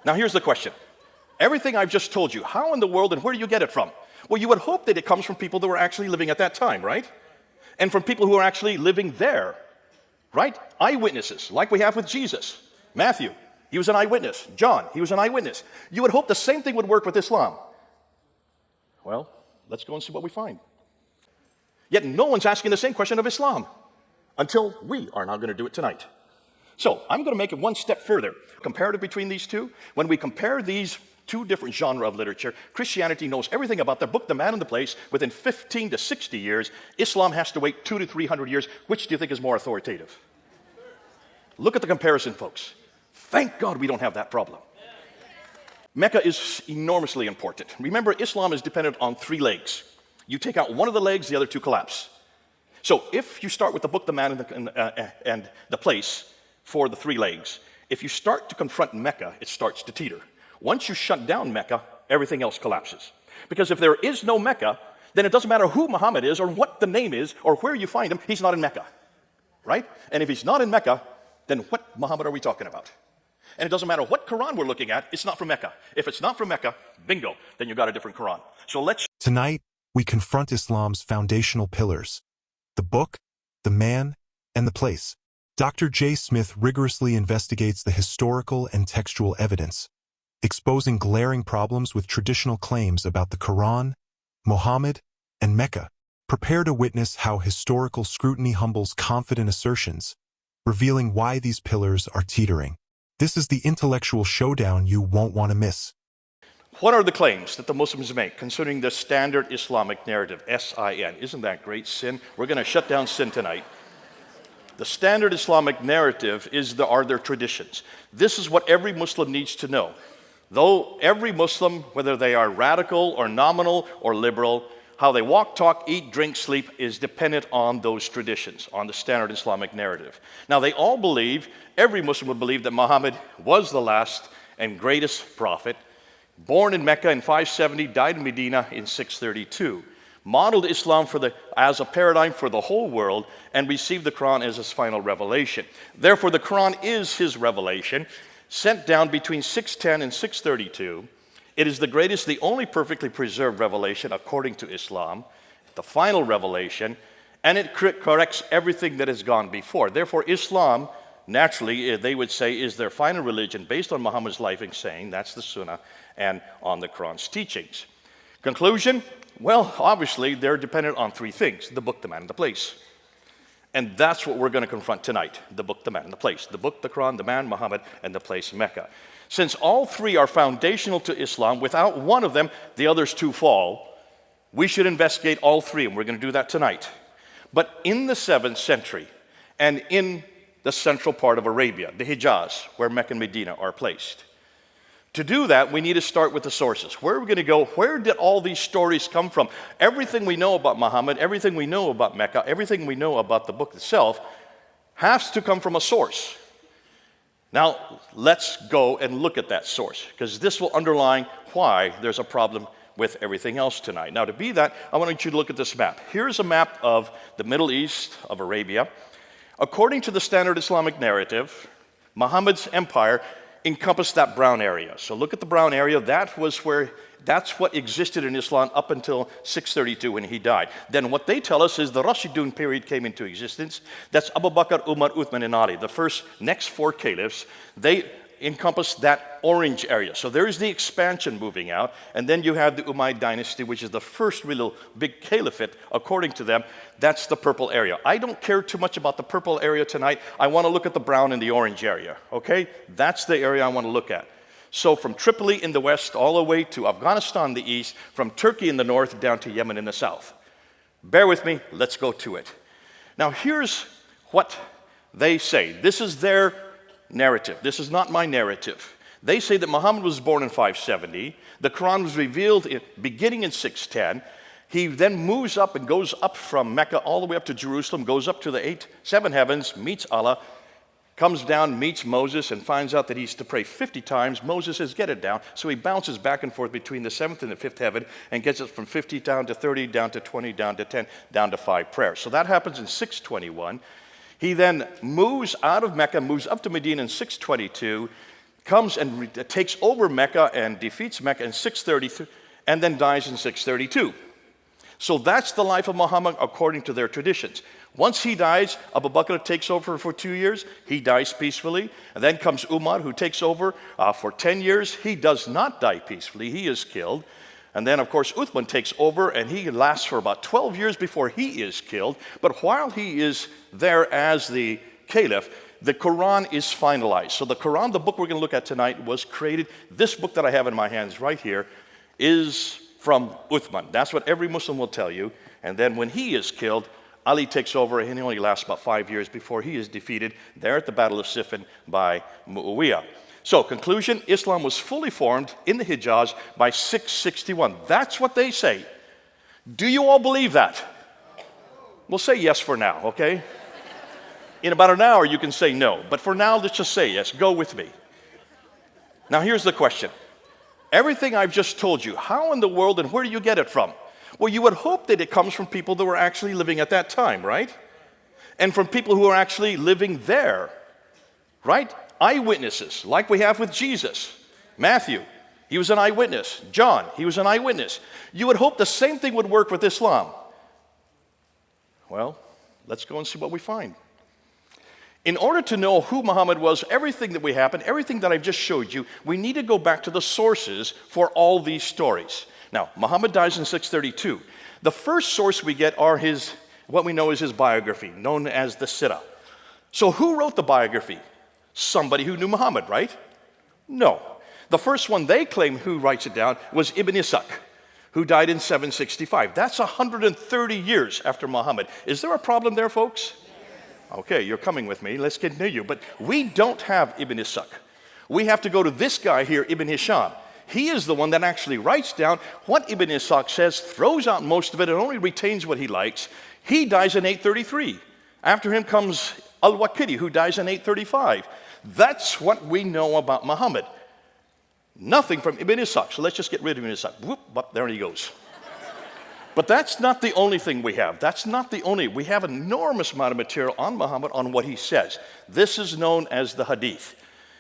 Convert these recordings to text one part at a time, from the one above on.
Now here's the question. Everything I've just told you, how in the world and where do you get it from? Well, you would hope that it comes from people that were actually living at that time, right? And from people who are actually living there, right? Eyewitnesses, like we have with Jesus. Matthew, he was an eyewitness. John, he was an eyewitness. You would hope the same thing would work with Islam. Well, let's go and see what we find. Yet no one's asking the same question of Islam until we are now going to do it tonight. So I'm going to make it one step further. Comparative between these two. When we compare these two different genres of literature, Christianity knows everything about the book, the man, and the place within 15 to 60 years. Islam has to wait 200 to 300 years. Which do you think is more authoritative? Look at the comparison, folks. Thank God we don't have that problem. Mecca is enormously important. Remember, Islam is dependent on three legs. You take out one of the legs, the other two collapse. So if you start with the book, the man, and the place for the three legs, if you start to confront Mecca, it starts to teeter. Once you shut down Mecca, everything else collapses. Because if there is no Mecca, then it doesn't matter who Muhammad is or what the name is or where you find him, he's not in Mecca, right? And if he's not in Mecca, then what Muhammad are we talking about? And it doesn't matter what Quran we're looking at, it's not from Mecca. If it's not from Mecca, bingo, then you've got a different Quran. So Tonight, we confront Islam's foundational pillars: the book, the man, and the place. Dr. J. Smith rigorously investigates the historical and textual evidence, exposing glaring problems with traditional claims about the Quran, Muhammad, and Mecca. Prepare to witness how historical scrutiny humbles confident assertions, revealing why these pillars are teetering. This is the intellectual showdown you won't want to miss. What are the claims that the Muslims make concerning the standard Islamic narrative, S-I-N? Isn't that great, sin? We're going to shut down sin tonight. The standard Islamic narrative are their traditions. This is what every Muslim needs to know. Though every Muslim, whether they are radical or nominal or liberal, how they walk, talk, eat, drink, sleep is dependent on those traditions, on the standard Islamic narrative. Now, they all believe, every Muslim would believe that Muhammad was the last and greatest prophet, born in Mecca in 570, died in Medina in 632, modeled Islam as a paradigm for the whole world, and received the Quran as his final revelation. Therefore, the Quran is his revelation, sent down between 610 and 632. It is the greatest, the only perfectly preserved revelation according to Islam, the final revelation, and it corrects everything that has gone before. Therefore, Islam, naturally, they would say, is their final religion based on Muhammad's life and saying, that's the Sunnah, and on the Quran's teachings. Conclusion? Well, obviously, they're dependent on three things: the book, the man, and the place. And that's what we're going to confront tonight: the book, the man, and the place. The book, the Quran, the man, Muhammad, and the place, Mecca. Since all three are foundational to Islam, without one of them, the others two fall. We should investigate all three, and we're going to do that tonight. But in the 7th century, and in the central part of Arabia, the Hijaz, where Mecca and Medina are placed, to do that, we need to start with the sources. Where are we going to go? Where did all these stories come from? Everything we know about Muhammad, everything we know about Mecca, everything we know about the book itself has to come from a source. Now, let's go and look at that source, because this will underline why there's a problem with everything else tonight. Now, to be that, I want you to look at this map. Here's a map of the Middle East, of Arabia. According to the standard Islamic narrative, Muhammad's empire encompassed that brown area. So look at the brown area. That's what existed in Islam up until 632 when he died. Then what they tell us is the Rashidun period came into existence. That's Abu Bakr, Umar, Uthman, and Ali. The next four caliphs, they encompass that orange area. So there is the expansion moving out. And then you have the Umayyad dynasty, which is the first real big caliphate, according to them. That's the purple area. I don't care too much about the purple area tonight. I want to look at the brown and the orange area, okay? That's the area I want to look at. So from Tripoli in the west all the way to Afghanistan in the east, from Turkey in the north down to Yemen in the south. Bear with me, let's go to it. Now here's what they say. This is their narrative. This is not my narrative. They say that Muhammad was born in 570. The Quran was revealed beginning in 610. He then moves up and goes up from Mecca all the way up to Jerusalem, goes up to the 7 heavens, meets Allah, comes down, meets Moses, and finds out that he's to pray 50 times. Moses says, get it down. So he bounces back and forth between the 7th and the 5th heaven and gets it from 50 down to 30, down to 20, down to 10, down to 5 prayers. So that happens in 621. He then moves out of Mecca, moves up to Medina in 622, comes and takes over Mecca and defeats Mecca in 633, and then dies in 632. So that's the life of Muhammad according to their traditions. Once he dies, Abu Bakr takes over for 2 years. He dies peacefully. And then comes Umar, who takes over for 10 years. He does not die peacefully. He is killed. And then, of course, Uthman takes over, and he lasts for about 12 years before he is killed. But while he is there as the caliph, the Quran is finalized. So the Quran, the book we're going to look at tonight, was created. This book that I have in my hands right here is from Uthman. That's what every Muslim will tell you. And then when he is killed, Ali takes over, and he only lasts about 5 years before he is defeated there at the Battle of Siffin by Muawiyah. So, conclusion, Islam was fully formed in the Hijaz by 661. That's what they say. Do you all believe that? We'll say yes for now, okay? In about an hour, you can say no. But for now, let's just say yes. Go with me. Now, here's the question. Everything I've just told you, how in the world and where do you get it from? Well, you would hope that it comes from people that were actually living at that time, right? And from people who are actually living there, right? Eyewitnesses, like we have with Jesus. Matthew, he was an eyewitness. John, he was an eyewitness. You would hope the same thing would work with Islam. Well, let's go and see what we find. In order to know who Muhammad was, everything that we happened, everything that I've just showed you, we need to go back to the sources for all these stories. Now, Muhammad dies in 632. The first source we get are what we know is his biography, known as the Sirah. So who wrote the biography? Somebody who knew Muhammad, right? No. The first one they claim who writes it down was Ibn Ishaq, who died in 765. That's 130 years after Muhammad. Is there a problem there, folks? Okay, you're coming with me. Let's continue. But we don't have Ibn Ishaq. We have to go to this guy here, Ibn Hisham. He is the one that actually writes down what Ibn Ishaq says, throws out most of it, and only retains what he likes. He dies in 833. After him comes Al-Waqidi, who dies in 835. That's what we know about Muhammad. Nothing from Ibn Ishaq. So let's just get rid of Ibn Ishaq. Whoop, there he goes. But that's not the only thing we have. That's not the only. We have an enormous amount of material on Muhammad, on what he says. This is known as the Hadith.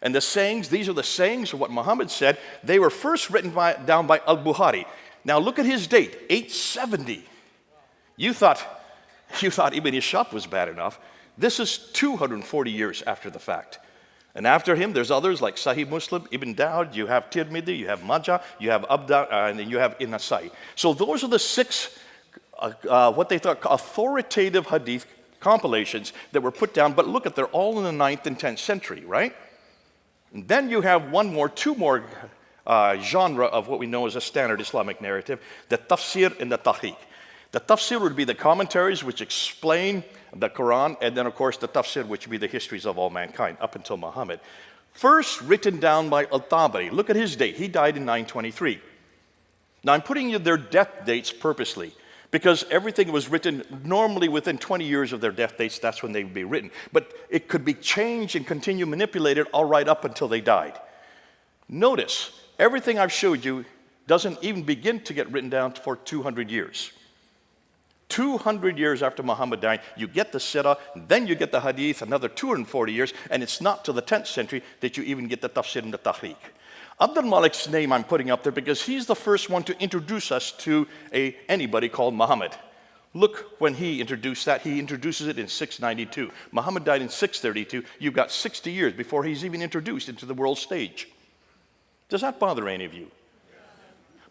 And the sayings, these are the sayings of what Muhammad said. They were first written down by Al-Bukhari. Now look at his date, 870. You thought Ibn Ishaq was bad enough. This is 240 years after the fact. And after him, there's others like Sahih Muslim, Ibn Dawud, you have Tirmidhi, you have Majah, you have Abda, and then you have Nasai. So those are the six, what they thought authoritative hadith compilations that were put down. But look at, they're all in the 9th and 10th century, right? And then you have two more genre of what we know as a standard Islamic narrative, the tafsir and the tahqiq. The tafsir would be the commentaries which explain the Quran, and then of course the tafsir, which would be the histories of all mankind up until Muhammad. First written down by Al-Tabari. Look at his date. He died in 923. Now I'm putting you their death dates purposely, because everything was written normally within 20 years of their death dates. That's when they would be written. But it could be changed and continue manipulated all right up until they died. Notice, everything I've showed you doesn't even begin to get written down for 200 years. 200 years after Muhammad died, you get the Sirah, then you get the Hadith, another 240 years, and it's not till the 10th century that you even get the Tafsir and the Tahqiq. Abdul Malik's name I'm putting up there because he's the first one to introduce us to anybody called Muhammad. Look, when he introduced that, he introduces it in 692. Muhammad died in 632. You've got 60 years before he's even introduced into the world stage. Does that bother any of you?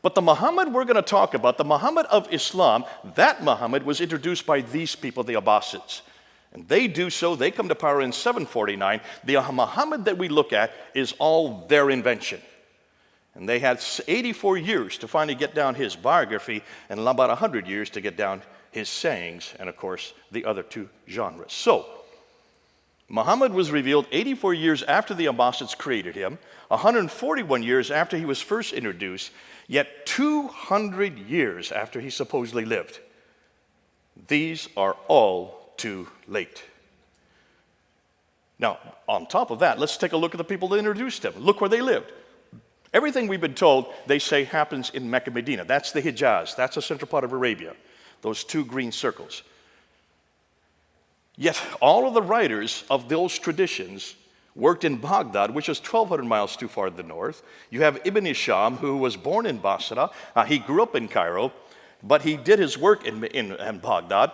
But the Muhammad we're going to talk about, the Muhammad of Islam, that Muhammad was introduced by these people, the Abbasids. And they do so, they come to power in 749. The Muhammad that we look at is all their invention. And they had 84 years to finally get down his biography, and about 100 years to get down his sayings, and of course, the other two genres. So, Muhammad was revealed 84 years after the Abbasids created him, 141 years after he was first introduced, yet 200 years after he supposedly lived. These are all too late. Now, on top of that, let's take a look at the people that introduced him. Look where they lived. Everything we've been told, they say, happens in Mecca, Medina. That's the Hijaz. That's the central part of Arabia. Those two green circles. Yet all of the writers of those traditions worked in Baghdad, which is 1,200 miles too far to the north. You have Ibn Hisham, who was born in Basra. He grew up in Cairo, but he did his work in Baghdad.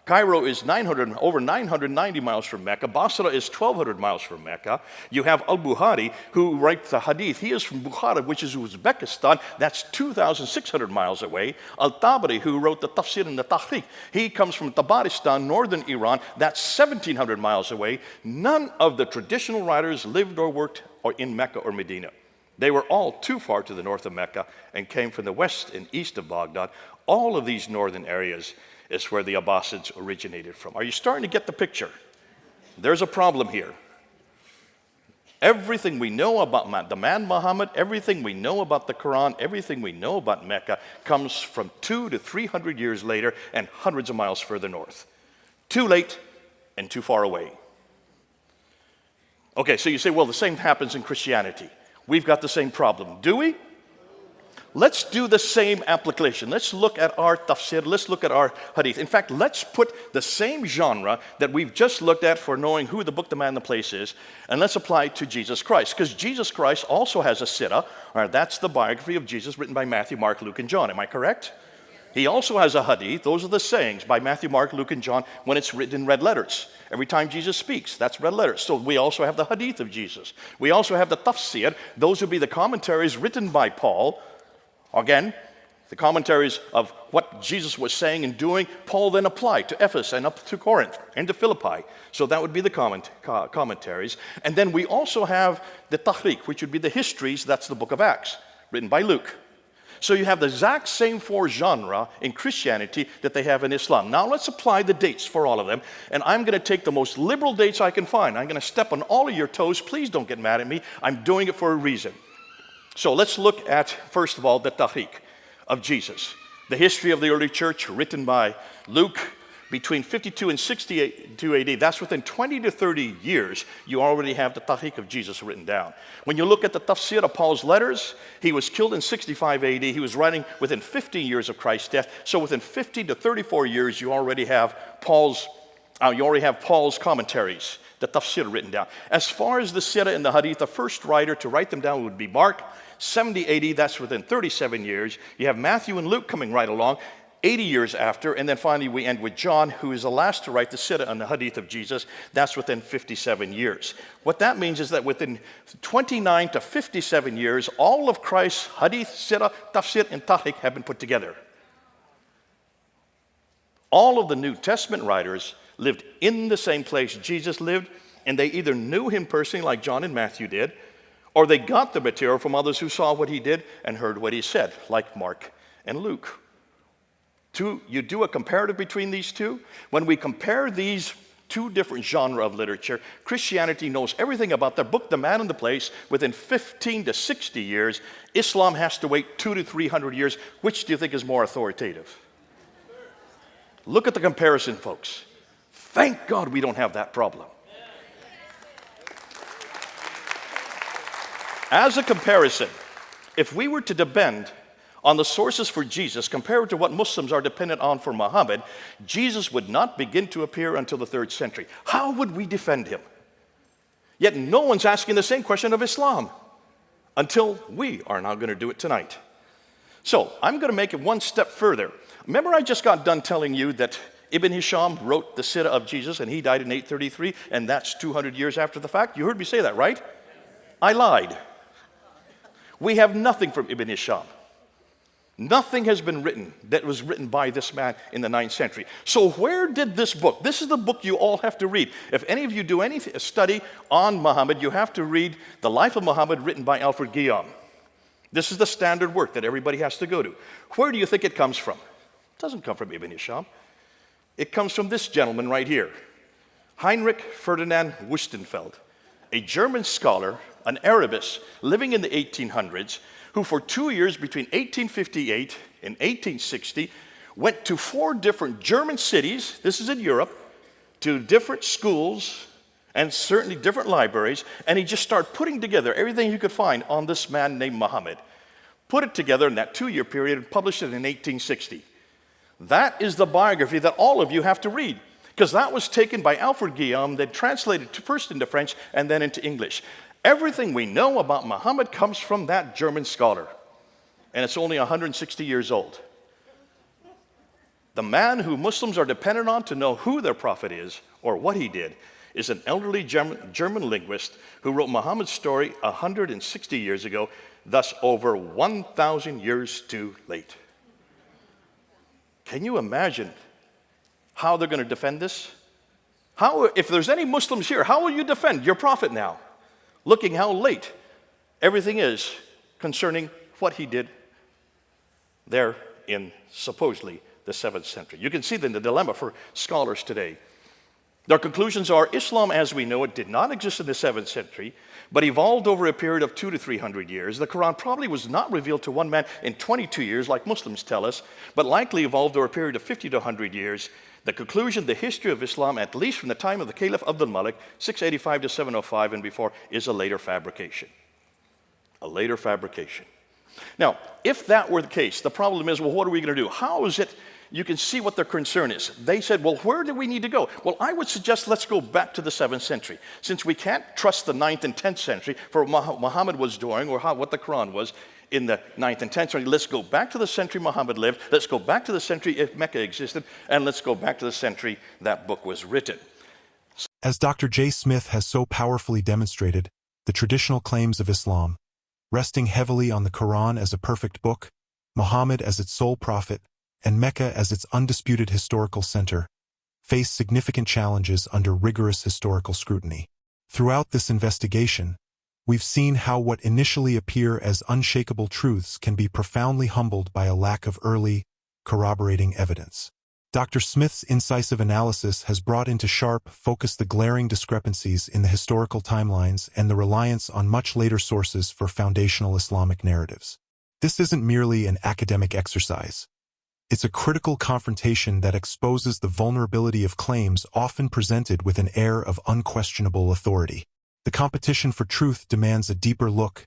Cairo is over 990 miles from Mecca. Basra is 1,200 miles from Mecca. You have al-Bukhari, who writes the hadith. He is from Bukhara, which is Uzbekistan. That's 2,600 miles away. Al-Tabari, who wrote the Tafsir and the Tahriq, he comes from Tabaristan, northern Iran. That's 1,700 miles away. None of the traditional writers lived or worked in Mecca or Medina. They were all too far to the north of Mecca and came from the west and east of Baghdad. All of these northern areas is where the Abbasids originated from. Are you starting to get the picture? There's a problem here. Everything we know about the man Muhammad, everything we know about the Quran, everything we know about Mecca comes from 200 to 300 years later and hundreds of miles further north. Too late and too far away. Okay, so you say, well, the same happens in Christianity. We've got the same problem. Do we? Let's do the same application. Let's look at our tafsir. Let's look at our hadith. In fact, let's put the same genre that we've just looked at for knowing who the book, the man, and the place is, and let's apply it to Jesus Christ. Because Jesus Christ also has a sirah. That's the biography of Jesus written by Matthew, Mark, Luke, and John. Am I correct? He also has a hadith. Those are the sayings by Matthew, Mark, Luke, and John when it's written in red letters. Every time Jesus speaks, that's red letters. So we also have the hadith of Jesus. We also have the tafsir. Those would be the commentaries written by Paul. Again, the commentaries of what Jesus was saying and doing, Paul then applied to Ephesus and up to Corinth and to Philippi. So that would be the commentaries. And then we also have the Tahriq, which would be the histories. That's the book of Acts, written by Luke. So you have the exact same four genres in Christianity that they have in Islam. Now let's apply the dates for all of them. And I'm going to take the most liberal dates I can find. I'm going to step on all of your toes. Please don't get mad at me. I'm doing it for a reason. So let's look at, first of all, the Tahriq of Jesus. The history of the early church written by Luke between 52 and 62 AD. That's within 20 to 30 years, you already have the Tahriq of Jesus written down. When you look at the tafsir of Paul's letters, he was killed in 65 AD. He was writing within 15 years of Christ's death. So within 50 to 34 years, you already have Paul's commentaries, the tafsir written down. As far as the sirah and the hadith, the first writer to write them down would be Mark. 70 AD, that's within 37 years. You have Matthew and Luke coming right along, 80 years after, and then finally we end with John, who is the last to write the sirah and the hadith of Jesus. That's within 57 years. What that means is that within 29 to 57 years, all of Christ's hadith, sirah, tafsir, and tahriq have been put together. All of the New Testament writers lived in the same place Jesus lived, and they either knew him personally like John and Matthew did, or they got the material from others who saw what he did and heard what he said, like Mark and Luke. You do a comparative between these two. When we compare these two different genres of literature, Christianity knows everything about the book, the man, and the place within 15 to 60 years. Islam has to wait 200 to 300 years. Which do you think is more authoritative? Look at the comparison, folks. Thank God we don't have that problem. As a comparison, if we were to depend on the sources for Jesus compared to what Muslims are dependent on for Muhammad, Jesus would not begin to appear until the 3rd century. How would we defend him? Yet no one's asking the same question of Islam until we are now going to do it tonight. So I'm going to make it one step further. Remember I just got done telling you that Ibn Hisham wrote the sirah of Jesus and he died in 833 and that's 200 years after the fact? You heard me say that, right? I lied. We have nothing from Ibn Hisham. Nothing has been written that was written by this man in the 9th century. So where did this book, this is the book you all have to read. If any of you do any study on Muhammad, you have to read The Life of Muhammad written by Alfred Guillaume. This is the standard work that everybody has to go to. Where do you think it comes from? It doesn't come from Ibn Hisham. It comes from this gentleman right here, Heinrich Ferdinand Wüstenfeld, a German scholar, an Arabist living in the 1800s, who for 2 years between 1858 and 1860 went to 4 different German cities, this is in Europe, to different schools and certainly different libraries, and he just started putting together everything he could find on this man named Muhammad. Put it together in that 2-year period and published it in 1860. That is the biography that all of you have to read. because that was taken by Alfred Guillaume, then translated first into French and then into English. Everything we know about Muhammad comes from that German scholar, and it's only 160 years old. The man who Muslims are dependent on to know who their prophet is or what he did is an elderly German linguist who wrote Muhammad's story 160 years ago, thus over 1,000 years too late. Can you imagine how they're going to defend this? How, if there's any Muslims here, how will you defend your prophet now? Looking how late everything is concerning what he did there in supposedly the 7th century. You can see then the dilemma for scholars today. Their conclusions are Islam as we know it did not exist in the 7th century, but evolved over a period of 200 to 300 years. The Quran probably was not revealed to one man in 22 years, like Muslims tell us, but likely evolved over a period of 50 to 100 years. The conclusion, the history of Islam, at least from the time of the Caliph Abdul Malik, 685 to 705 and before, is a later fabrication. A later fabrication. Now, if that were the case, the problem is, well, what are we going to do? How is it? You can see what their concern is. They said, well, where do we need to go? Well, I would suggest let's go back to the 7th century. Since we can't trust the 9th and 10th century for what Muhammad was doing or what the Quran was in the 9th and 10th century, let's go back to the century Muhammad lived. Let's go back to the century if Mecca existed. And let's go back to the century that book was written. As Dr. J. Smith has so powerfully demonstrated, the traditional claims of Islam, resting heavily on the Quran as a perfect book, Muhammad as its sole prophet, and Mecca as its undisputed historical center, face significant challenges under rigorous historical scrutiny. Throughout this investigation, we've seen how what initially appear as unshakable truths can be profoundly humbled by a lack of early, corroborating evidence. Dr. Smith's incisive analysis has brought into sharp focus the glaring discrepancies in the historical timelines and the reliance on much later sources for foundational Islamic narratives. This isn't merely an academic exercise. It's a critical confrontation that exposes the vulnerability of claims often presented with an air of unquestionable authority. The competition for truth demands a deeper look,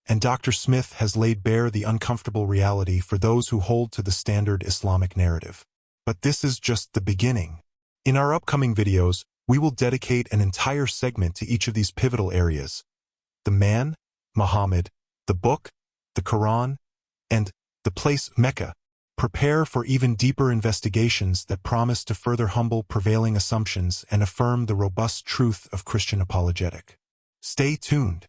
and Dr. Smith has laid bare the uncomfortable reality for those who hold to the standard Islamic narrative. But this is just the beginning. In our upcoming videos, we will dedicate an entire segment to each of these pivotal areas: the man, Muhammad, the book, the Quran, and the place, Mecca. Prepare for even deeper investigations that promise to further humble prevailing assumptions and affirm the robust truth of Christian apologetic. Stay tuned.